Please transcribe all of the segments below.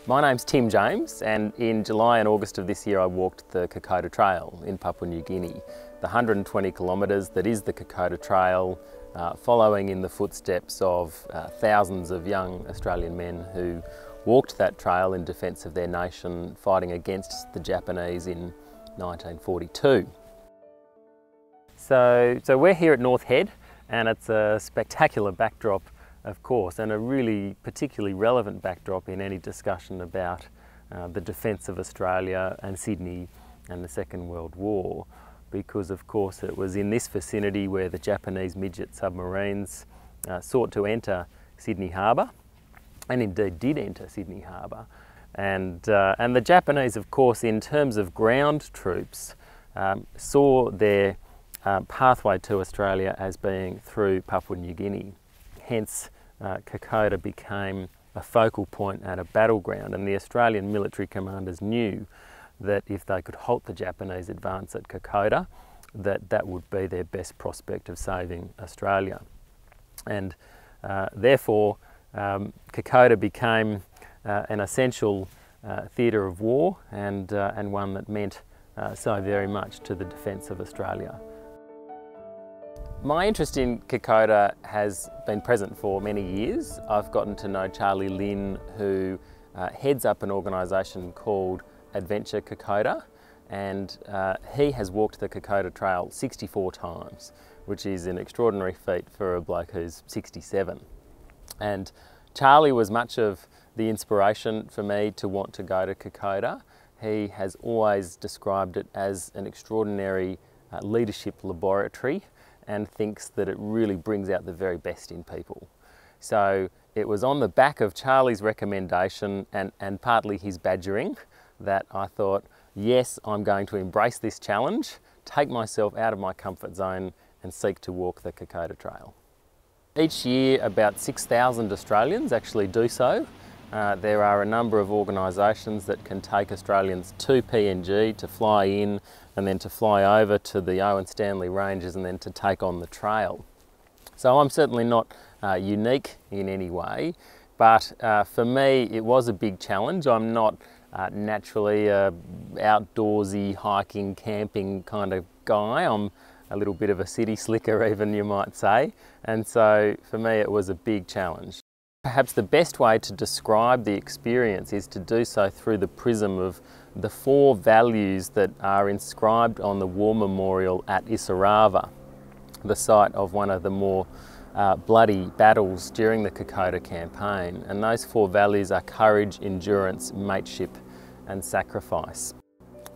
My name's Tim James, and in July and August of this year I walked the Kokoda Trail in Papua New Guinea. The 120 kilometres that is the Kokoda Trail, following in the footsteps of thousands of young Australian men who walked that trail in defence of their nation, fighting against the Japanese in 1942. So we're here at North Head, and it's a spectacular backdrop, of course, and a really particularly relevant backdrop in any discussion about the defence of Australia and Sydney and the Second World War, because of course it was in this vicinity where the Japanese midget submarines sought to enter Sydney Harbour, and indeed did enter Sydney Harbour. And the Japanese, of course, in terms of ground troops, saw their pathway to Australia as being through Papua New Guinea. Hence, Kokoda became a focal point at a battleground, and the Australian military commanders knew that if they could halt the Japanese advance at Kokoda, that would be their best prospect of saving Australia. And therefore, Kokoda became an essential theatre of war, and one that meant so very much to the defence of Australia. My interest in Kokoda has been present for many years. I've gotten to know Charlie Lynn, who heads up an organisation called Adventure Kokoda, and he has walked the Kokoda Trail 64 times, which is an extraordinary feat for a bloke who's 67. And Charlie was much of the inspiration for me to want to go to Kokoda. He has always described it as an extraordinary leadership laboratory, and thinks that it really brings out the very best in people. So it was on the back of Charlie's recommendation and partly his badgering that I thought, yes, I'm going to embrace this challenge, take myself out of my comfort zone and seek to walk the Kokoda Trail. Each year about 6,000 Australians actually do so. There are a number of organisations that can take Australians to PNG to fly in and then to fly over to the Owen Stanley Ranges and then to take on the trail. So I'm certainly not unique in any way, but for me it was a big challenge. I'm not naturally a outdoorsy, hiking, camping kind of guy. I'm a little bit of a city slicker even, you might say, and so for me it was a big challenge. Perhaps the best way to describe the experience is to do so through the prism of the 4 values that are inscribed on the war memorial at Isarava, the site of one of the more bloody battles during the Kokoda campaign. And those 4 values are courage, endurance, mateship and sacrifice.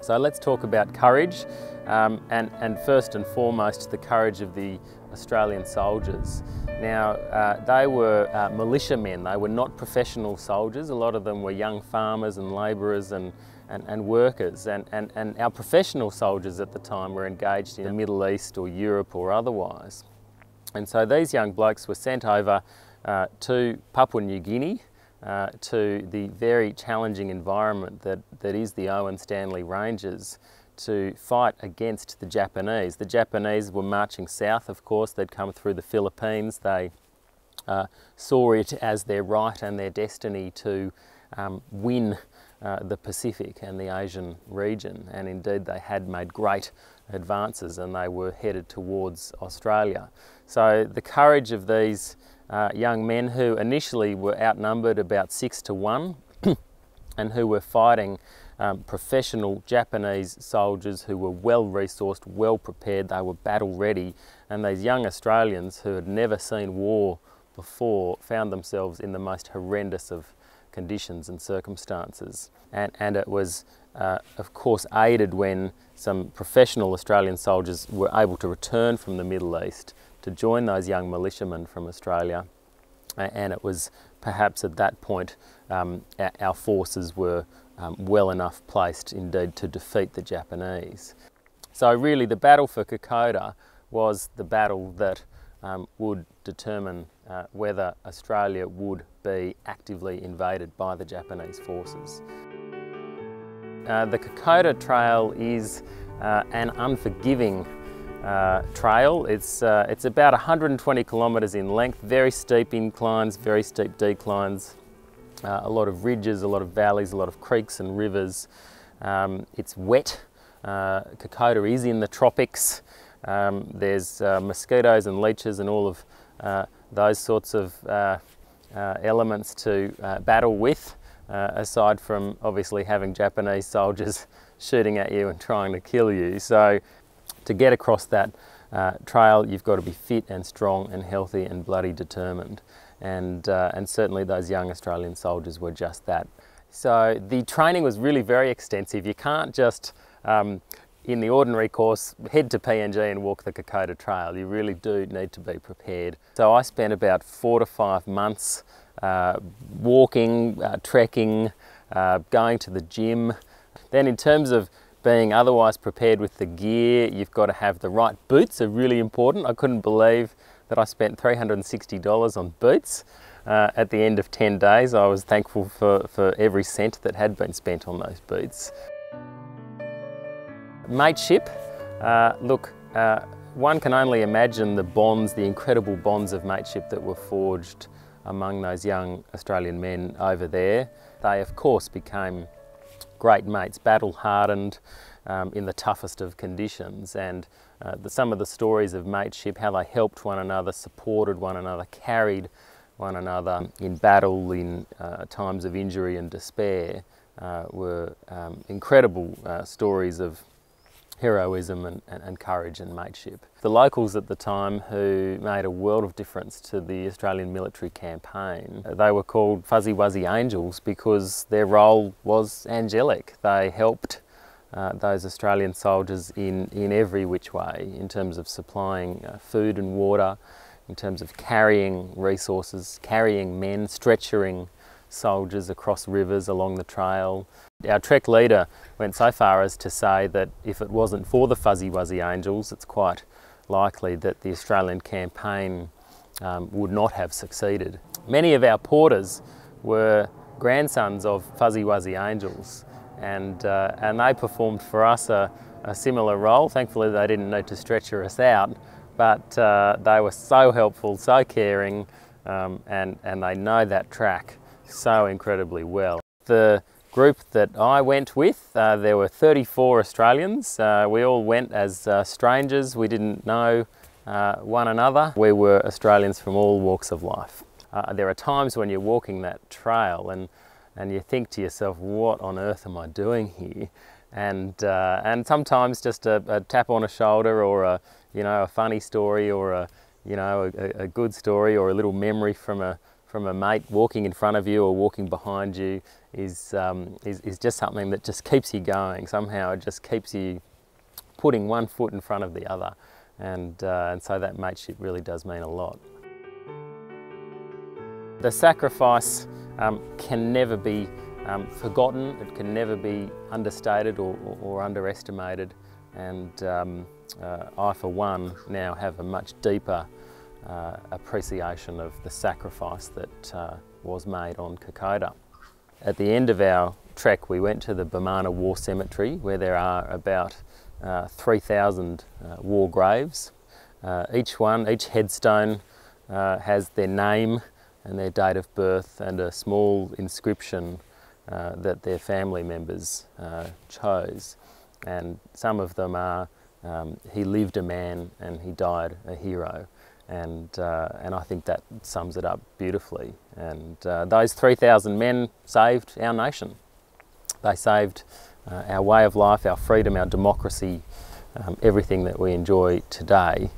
So let's talk about courage, and first and foremost the courage of the Australian soldiers. Now, they were militiamen. They were not professional soldiers. A lot of them were young farmers and labourers and workers, and our professional soldiers at the time were engaged in the Middle East or Europe or otherwise. And so these young blokes were sent over to Papua New Guinea, to the very challenging environment that is the Owen Stanley Ranges, to fight against the Japanese. The Japanese were marching south, of course. They'd come through the Philippines. They saw it as their right and their destiny to win the Pacific and the Asian region, and indeed they had made great advances and they were headed towards Australia. So the courage of these young men, who initially were outnumbered about 6 to 1 and who were fighting professional Japanese soldiers who were well resourced, well prepared, they were battle ready, and these young Australians who had never seen war before found themselves in the most horrendous of conditions and circumstances. And it was of course aided when some professional Australian soldiers were able to return from the Middle East to join those young militiamen from Australia, and it was perhaps at that point our forces were well enough placed indeed to defeat the Japanese. So really the battle for Kokoda was the battle that would determine whether Australia would be actively invaded by the Japanese forces. The Kokoda Trail is an unforgiving trail. It's about 120 kilometres in length, very steep inclines, very steep declines. a lot of ridges, a lot of valleys, a lot of creeks and rivers. It's wet. Kokoda is in the tropics. There's mosquitoes and leeches and all of those sorts of elements to battle with, aside from obviously having Japanese soldiers shooting at you and trying to kill you. So to get across that trail, you've got to be fit and strong and healthy and bloody determined. And certainly those young Australian soldiers were just that. So the training was really very extensive. You can't just, in the ordinary course, head to PNG and walk the Kokoda Trail. You really do need to be prepared. So I spent about 4 to 5 months walking, trekking, going to the gym. Then in terms of being otherwise prepared with the gear, you've got to have the right boots, are really important. I couldn't believe that I spent $360 on boots at the end of 10 days. I was thankful for every cent that had been spent on those boots. Mateship, look, one can only imagine the bonds, the incredible bonds of mateship that were forged among those young Australian men over there. They of course became great mates, battle-hardened in the toughest of conditions, and some of the stories of mateship, how they helped one another, supported one another, carried one another in battle, in times of injury and despair, were incredible stories of heroism and courage and mateship. The locals at the time, who made a world of difference to the Australian military campaign, they were called Fuzzy Wuzzy Angels because their role was angelic. They helped those Australian soldiers in every which way, in terms of supplying food and water, in terms of carrying resources, carrying men, stretchering soldiers across rivers along the trail. Our trek leader went so far as to say that if it wasn't for the Fuzzy Wuzzy Angels, it's quite likely that the Australian campaign would not have succeeded. Many of our porters were grandsons of Fuzzy Wuzzy Angels, and they performed for us a similar role. Thankfully they didn't need to stretcher us out, but they were so helpful, so caring, and they know that track so incredibly well. The group that I went with, there were 34 Australians. We all went as strangers. We didn't know one another. We were Australians from all walks of life. There are times when you're walking that trail and you think to yourself, what on earth am I doing here? And sometimes just a tap on a shoulder, or a funny story, or a good story, or a little memory from a mate walking in front of you or walking behind you is just something that just keeps you going. Somehow it just keeps you putting one foot in front of the other, and so that mateship really does mean a lot. The sacrifice can never be forgotten. It can never be understated or underestimated, and I for one now have a much deeper appreciation of the sacrifice that was made on Kokoda. At the end of our trek, we went to the Bamana War Cemetery, where there are about 3,000 war graves. Each headstone has their name and their date of birth and a small inscription that their family members chose. And some of them are, he lived a man and he died a hero. And I think that sums it up beautifully. And those 3,000 men saved our nation. They saved our way of life, our freedom, our democracy, everything that we enjoy today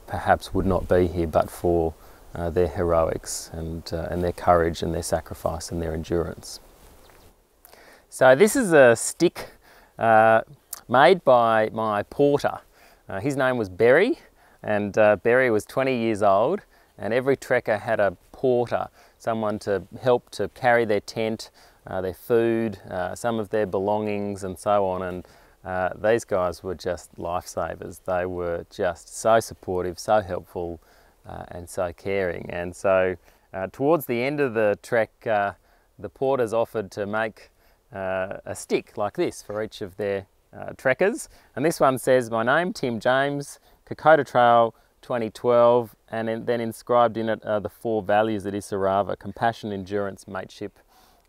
perhaps would not be here but for their heroics and their courage and their sacrifice and their endurance. So this is a stick made by my porter. His name was Berry. And Berry was 20 years old, and every trekker had a porter, someone to help to carry their tent, their food, some of their belongings and so on. And these guys were just lifesavers. They were just so supportive, so helpful, and so caring. And so towards the end of the trek, the porters offered to make a stick like this for each of their trekkers. And this one says, "My name, Tim James, Kokoda Trail 2012, and then inscribed in it are the 4 values of Isarava: compassion, endurance, mateship,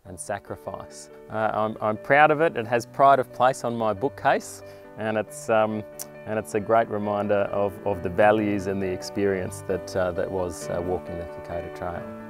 and sacrifice. I'm proud of it. It has pride of place on my bookcase, and it's a great reminder of the values and the experience that was walking the Kokoda Trail.